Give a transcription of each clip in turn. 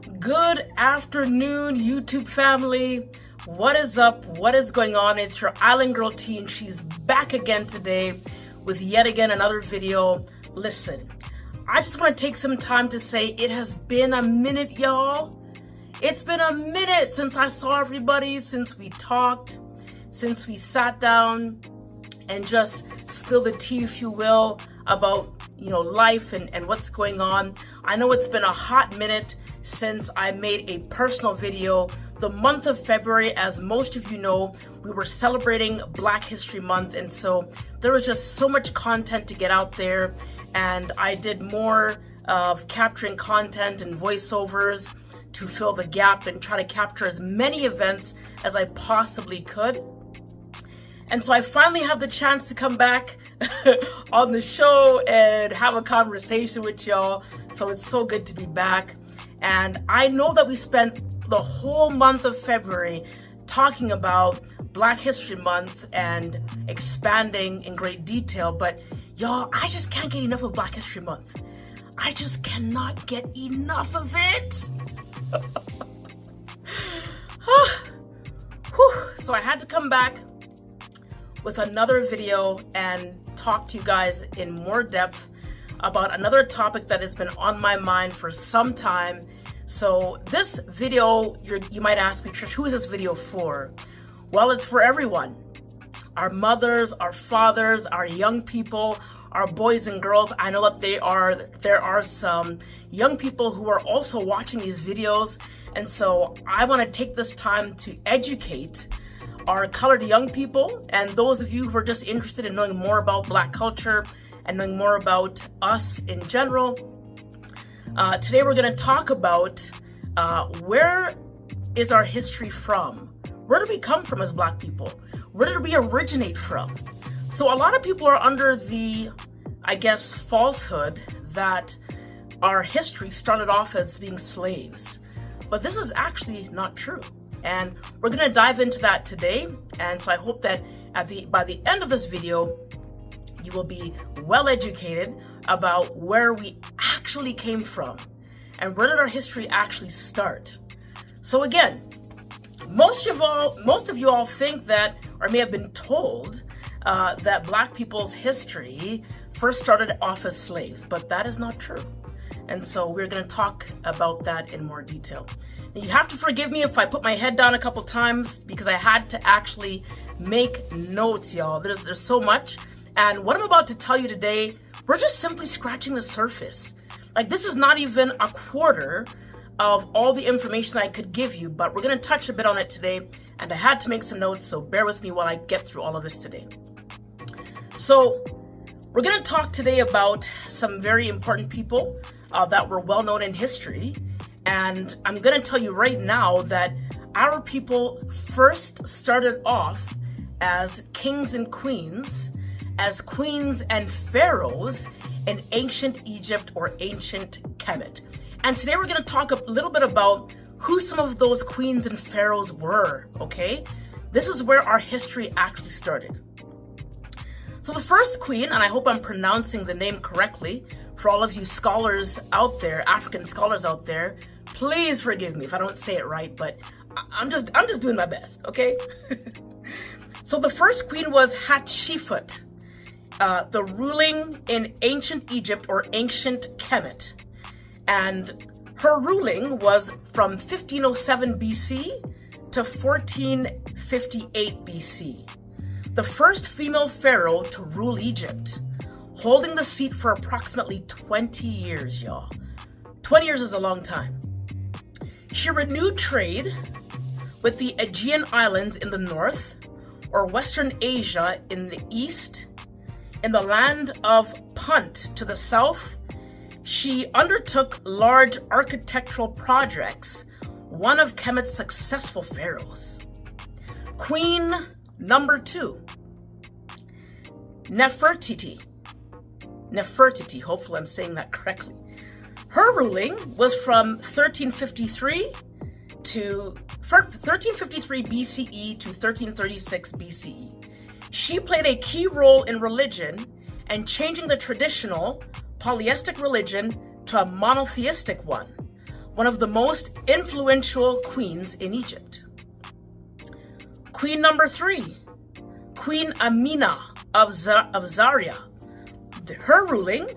Good afternoon, YouTube family. What is up? What is going on? It's your Island Girl T, and she's back again today with yet again another video. Listen, I just want to take some time to say it has been a minute, y'all. It's been a minute since I saw everybody, since we talked, since we sat down and just spilled the tea, if you will, about life and what's going on. I know it's been a hot minute since I made a personal video. The month of February, as most of you know, we were celebrating Black History Month, and so there was just so much content to get out there, and I did more of capturing content and voiceovers to fill the gap and try to capture as many events as I possibly could. And so I finally have the chance to come back on the show and have a conversation with y'all. So it's so good to be back. And I know that we spent the whole month of February talking about Black History Month and expanding in great detail, but y'all, I just can't get enough of Black History Month. I just cannot get enough of it. So I had to come back with another video and talk to you guys in more depth about another topic that has been on my mind for some time. So this video, you might ask me, Trish, who is this video for? Well, it's for everyone. Our mothers, our fathers, our young people, our boys and girls. I know that there are some young people who are also watching these videos. And so I want to take this time to educate our colored young people and those of you who are just interested in knowing more about Black culture and knowing more about us in general. Today we're going to talk about where is our history from? Where did we come from as Black people? Where did we originate from? So a lot of people are under the, I guess, falsehood that our history started off as being slaves. But this is actually not true. And we're going to dive into that today. And so I hope that by the end of this video, you will be well educated about where we actually came from and where did our history actually start. So again, most of you all think that, or may have been told, that Black people's history first started off as slaves, but that is not true. And so we're going to talk about that in more detail. And you have to forgive me if I put my head down a couple times because I had to actually make notes, y'all. There's so much. And what I'm about to tell you today, we're just simply scratching the surface. Like, this is not even a quarter of all the information I could give you, but we're going to touch a bit on it today. And I had to make some notes, so bear with me while I get through all of this today. So we're going to talk today about some very important people that were well known in history. And I'm going to tell you right now that our people first started off as kings and queens, as queens and pharaohs in ancient Egypt or ancient Kemet. And today we're going to talk a little bit about who some of those queens and pharaohs were, okay? This is where our history actually started. So the first queen, and I hope I'm pronouncing the name correctly, for all of you scholars out there, African scholars out there, please forgive me if I don't say it right, but I'm just doing my best, okay? So the first queen was Hatshepsut, the ruling in ancient Egypt or ancient Kemet. And her ruling was from 1507 BC to 1458 BC. The first female pharaoh to rule Egypt, holding the seat for approximately 20 years, y'all. 20 years is a long time. She renewed trade with the Aegean Islands in the north, or Western Asia in the east. In the land of Punt to the south, she undertook large architectural projects, one of Kemet's successful pharaohs. Queen number 2, Nefertiti, hopefully I'm saying that correctly. Her ruling was from 1353 BCE to 1336 BCE. She played a key role in religion and changing the traditional polytheistic religion to a monotheistic one, one of the most influential queens in Egypt. Queen number 3, Queen Amina of Zaria. Her ruling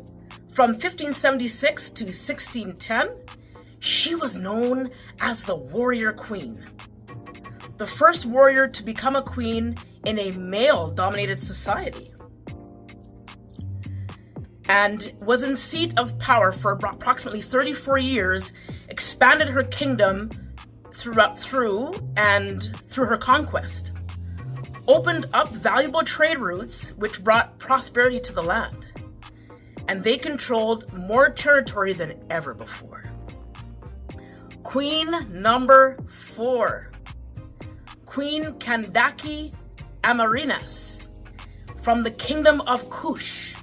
from 1576 to 1610, she was known as the warrior queen, the first warrior to become a queen in a male-dominated society, and was in seat of power for approximately 34 years, expanded her kingdom through her conquest, opened up valuable trade routes which brought prosperity to the land, and they controlled more territory than ever before. Queen number 4, Queen Kandake Amarinas from the kingdom of Kush.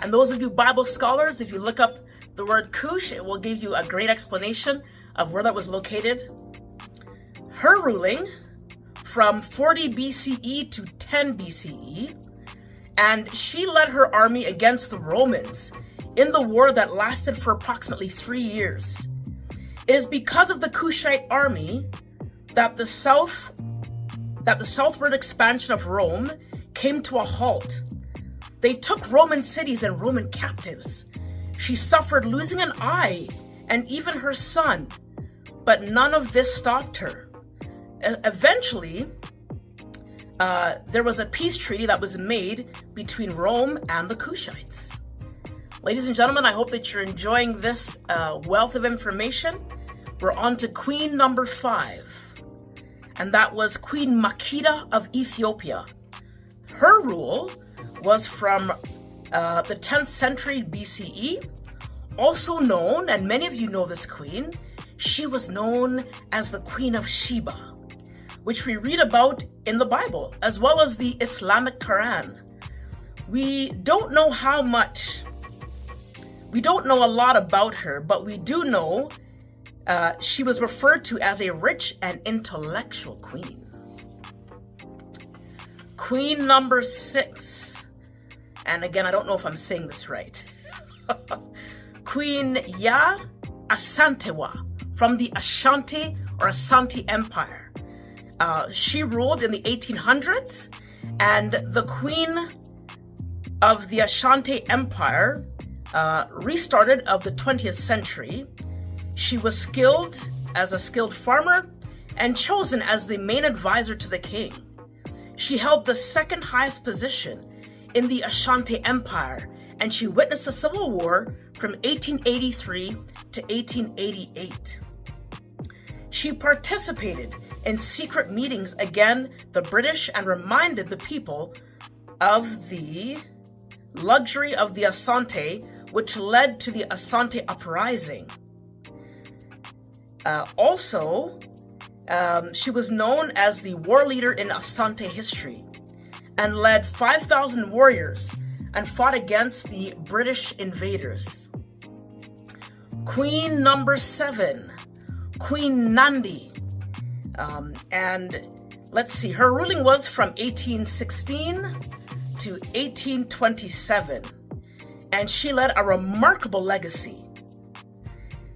And those of you Bible scholars, if you look up the word Kush, it will give you a great explanation of where that was located. Her ruling from 40 BCE to 10 BCE, and she led her army against the Romans in the war that lasted for approximately 3 years. It is because of the Kushite army that the southward expansion of Rome came to a halt. They took Roman cities and Roman captives. She suffered losing an eye and even her son, but none of this stopped her. Eventually, there was a peace treaty that was made between Rome and the Kushites. Ladies and gentlemen, I hope that you're enjoying this wealth of information. We're on to Queen number 5, and that was Queen Makeda of Ethiopia. Her rule was from the 10th century BCE, also known, and many of you know this queen, she was known as the Queen of Sheba, which we read about in the Bible, as well as the Islamic Quran. We don't know a lot about her, but we do know she was referred to as a rich and intellectual queen. Queen number 6, and again, I don't know if I'm saying this right. Queen Ya Asantewa from the Ashanti or Asante Empire. She ruled in the 1800s, and the queen of the Ashanti Empire restarted of the 20th century. She was skilled as a skilled farmer and chosen as the main advisor to the king. She held the second highest position in the Ashanti Empire, and she witnessed a civil war from 1883 to 1888. She participated in secret meetings against the British and reminded the people of the luxury of the Asante, which led to the Asante uprising. She was known as the war leader in Asante history and led 5,000 warriors and fought against the British invaders. Queen number 7, Queen Nandi. And let's see, her ruling was from 1816 to 1827, and she led a remarkable legacy.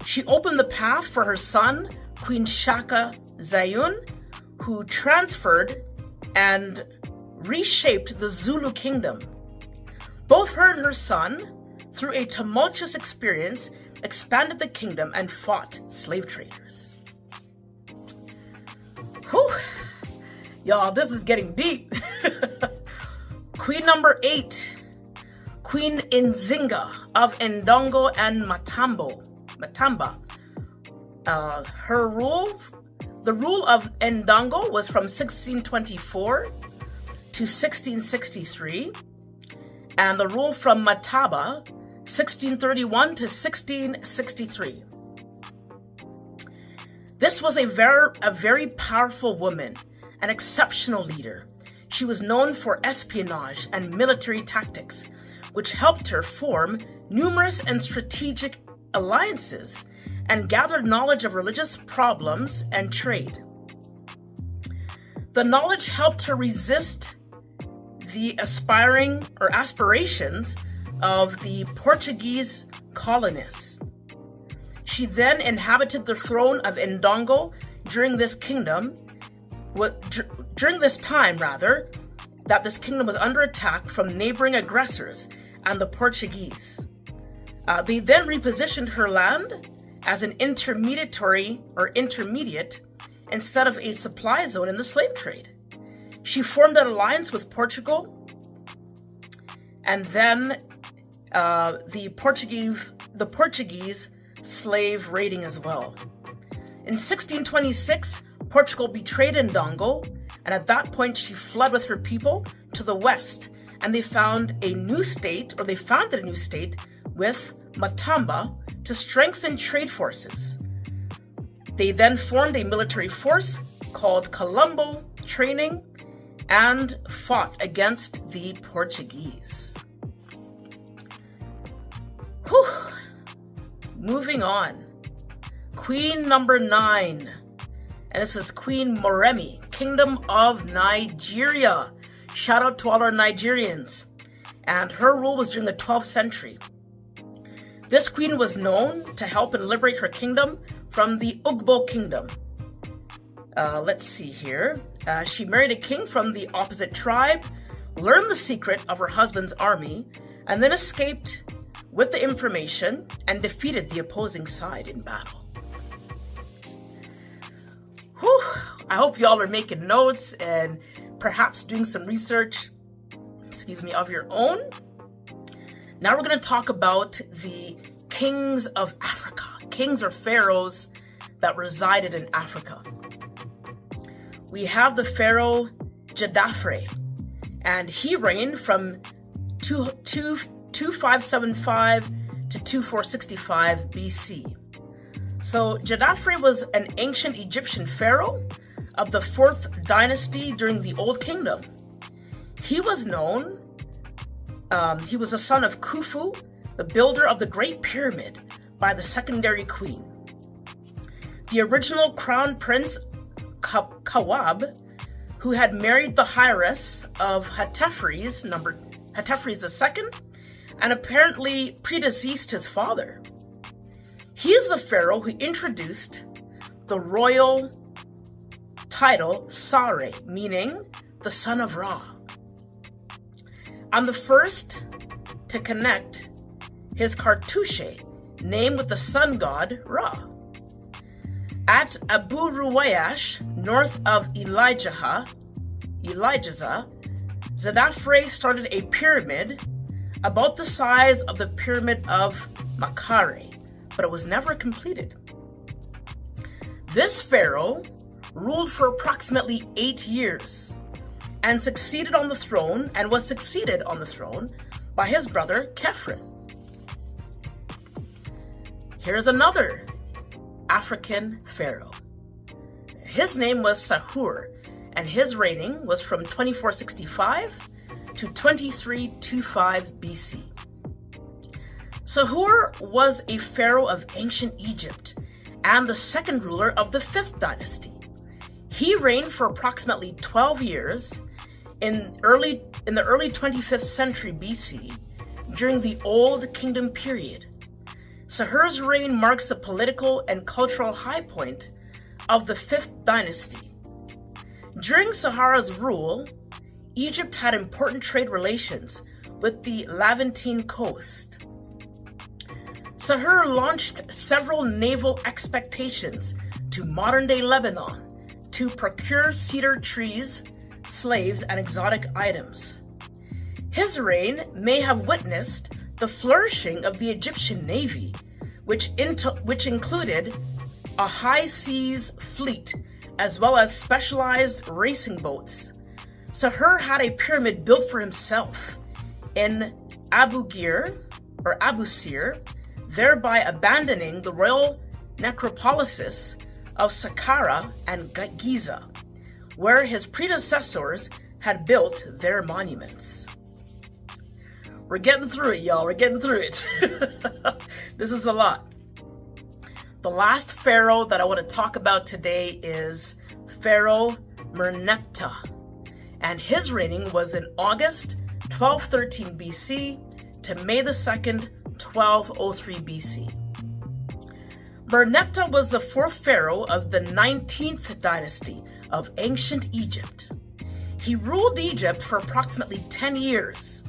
She opened the path for her son, Queen Shaka Zayun, who transferred and reshaped the Zulu kingdom. Both her and her son, through a tumultuous experience, expanded the kingdom and fought slave traders. Whew. Y'all, this is getting deep. Queen number 8, Queen Nzinga of Ndongo and Matamba. The rule of Ndongo was from 1624 to 1663, and the rule from Mataba, 1631 to 1663. This was a very powerful woman, an exceptional leader. She was known for espionage and military tactics, which helped her form numerous and strategic alliances and gathered knowledge of religious problems and trade. The knowledge helped her resist the aspirations of the Portuguese colonists. She then inhabited the throne of Ndongo during this time, that this kingdom was under attack from neighboring aggressors and the Portuguese. They then repositioned her land as an intermediate instead of a supply zone in the slave trade. She formed an alliance with Portugal, and then the Portuguese slave raiding as well. In 1626, Portugal betrayed Ndongo, and at that point she fled with her people to the west, and they founded a new state with Matamba to strengthen trade forces. They then formed a military force called Colombo Training and fought against the Portuguese. Whew. Moving on. Queen number 9. And this is Queen Moremi, Kingdom of Nigeria. Shout out to all our Nigerians. And her rule was during the 12th century. This queen was known to help and liberate her kingdom from the Ugbo kingdom. Let's see here. She married a king from the opposite tribe, learned the secret of her husband's army, and then escaped with the information and defeated the opposing side in battle. Whew. I hope y'all are making notes and perhaps doing some research, of your own. Now we're going to talk about the kings of Africa, kings or pharaohs that resided in Africa. We have the pharaoh Jedafre, and he reigned from 2575 to 2465 BC. So Jedafre was an ancient Egyptian pharaoh of the 4th dynasty during the Old Kingdom. He was known, he was a son of Khufu, the builder of the Great Pyramid, by the secondary queen. The original crown prince Kawab, who had married the heiress of Hatefres II, and apparently predeceased his father. He is the pharaoh who introduced the royal title Sare, meaning the son of Ra, and the first to connect his cartouche name with the sun god Ra. At Abu Ruwayash, north of Elijah, Jedafre started a pyramid about the size of the pyramid of Makare, but it was never completed. This pharaoh ruled for approximately 8 years and was succeeded on the throne by his brother Khephren. Here's another African pharaoh. His name was Sahur, and his reigning was from 2465 to 2325 BC. Sahur was a pharaoh of ancient Egypt and the second ruler of the 5th dynasty. He reigned for approximately 12 years in the early 25th century BC during the Old Kingdom period. Sahur's reign marks the political and cultural high point of the 5th dynasty. During Sahara's rule, Egypt had important trade relations with the Levantine coast. Sahur launched several naval expeditions to modern-day Lebanon to procure cedar trees, slaves, and exotic items. His reign may have witnessed the flourishing of the Egyptian navy, which included a high seas fleet as well as specialized racing boats. Sahur had a pyramid built for himself in Abu Sir, thereby abandoning the royal necropolises of Saqqara and Giza, where his predecessors had built their monuments. We're getting through it, y'all. We're getting through it. This is a lot. The last pharaoh that I want to talk about today is Pharaoh Merneptah, and his reigning was in August 1213 BC to May 2nd, 1203 BC. Merneptah was the fourth pharaoh of the 19th dynasty of ancient Egypt. He ruled Egypt for approximately 10 years.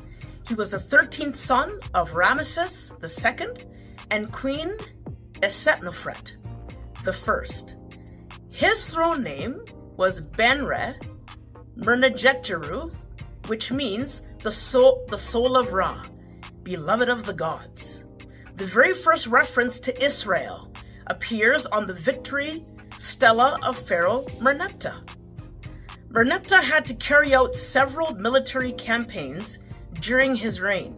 He was the 13th son of Ramesses II and Queen Esetnofret I. His throne name was Benre Mernedjeteru, which means the soul of Ra, beloved of the gods. The very first reference to Israel appears on the victory stela of Pharaoh Merneptah. Merneptah had to carry out several military campaigns during his reign,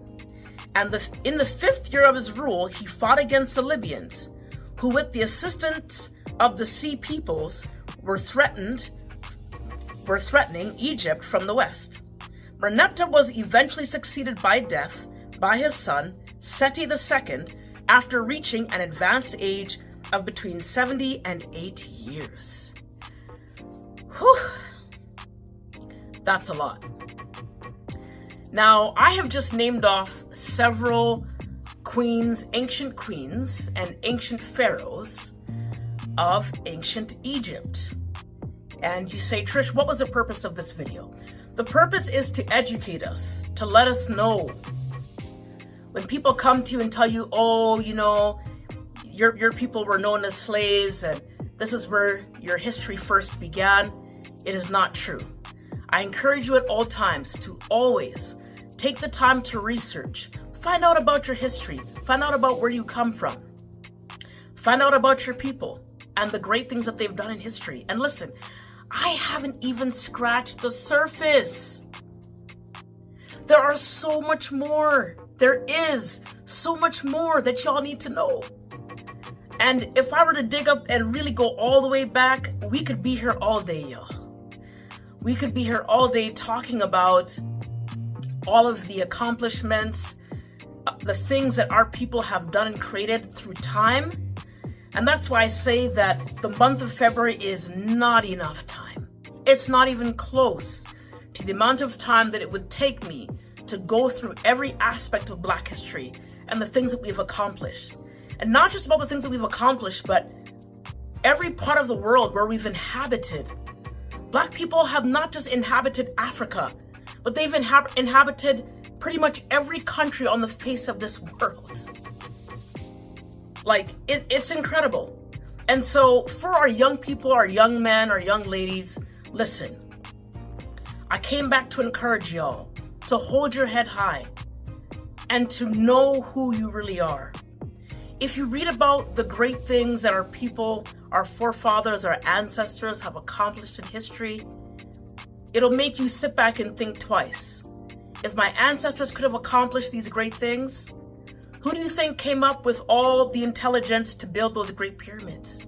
and in the 5th year of his rule, he fought against the Libyans, who with the assistance of the Sea Peoples were threatening Egypt from the west. Merneptah was eventually succeeded by death by his son Seti II after reaching an advanced age of between 70 and 80 years. Whew. That's a lot. Now, I have just named off several ancient queens and ancient pharaohs of ancient Egypt. And you say, Trish, what was the purpose of this video? The purpose is to educate us, to let us know. When people come to you and tell you, oh, you know, your people were known as slaves and this is where your history first began, it is not true. I encourage you at all times to always take the time to research, find out about your history, find out about where you come from, find out about your people and the great things that they've done in history. And listen, I haven't even scratched the surface. There are so much more. There is so much more that y'all need to know. And if I were to dig up and really go all the way back, we could be here all day, y'all. We could be here all day talking about all of the accomplishments, the things that our people have done and created through time. And that's why I say that the month of February is not enough time. It's not even close to the amount of time that it would take me to go through every aspect of Black history and the things that we've accomplished. And not just about the things that we've accomplished, but every part of the world where we've inhabited. Black people have not just inhabited Africa, but they've inhabited pretty much every country on the face of this world. Like, it's incredible. And so for our young people, our young men, our young ladies, listen, I came back to encourage y'all to hold your head high and to know who you really are. If you read about the great things that our people, our forefathers, our ancestors have accomplished in history, it'll make you sit back and think twice. If my ancestors could have accomplished these great things, who do you think came up with all the intelligence to build those great pyramids?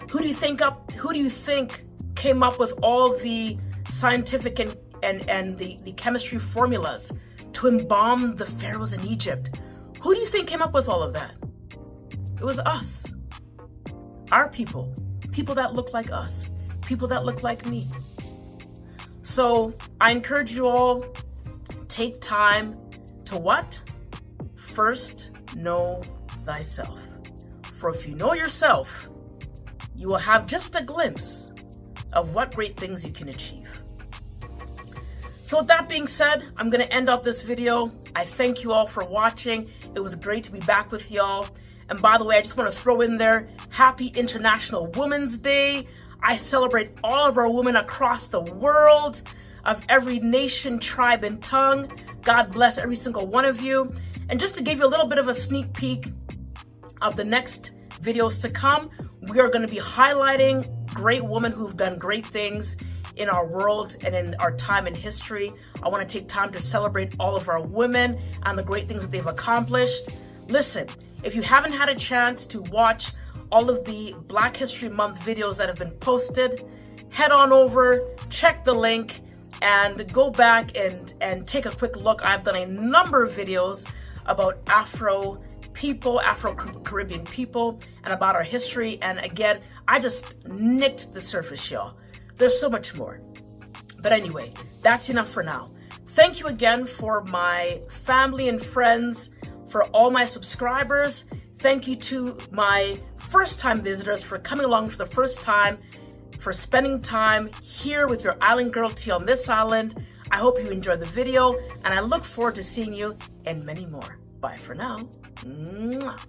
Who do you think came up with all the scientific and the chemistry formulas to embalm the pharaohs in Egypt? Who do you think came up with all of that? It was us. Our people that look like us, people that look like me. So I encourage you all, take time to what? First, know thyself. For if you know yourself, you will have just a glimpse of what great things you can achieve. So with that being said, I'm going to end up this video. I thank you all for watching. It was great to be back with y'all. And by the way, I just want to throw in there, Happy International Women's Day. I celebrate all of our women across the world, of every nation, tribe, and tongue. God bless every single one of you. And just to give you a little bit of a sneak peek of the next videos to come, we are going to be highlighting great women who've done great things in our world and in our time in history. I want to take time to celebrate all of our women and the great things that they've accomplished. Listen, if you haven't had a chance to watch all of the Black History Month videos that have been posted, head on over, check the link, and go back and take a quick look. I've done a number of videos about Afro people, Afro-Caribbean people, and about our history. And again, I just nicked the surface, y'all. There's so much more. But anyway, that's enough for now. Thank you again for my family and friends, for all my subscribers. Thank you to my first-time visitors for coming along for the first time, for spending time here with your island girl T on this island. I hope you enjoyed the video, and I look forward to seeing you in many more. Bye for now. Mwah.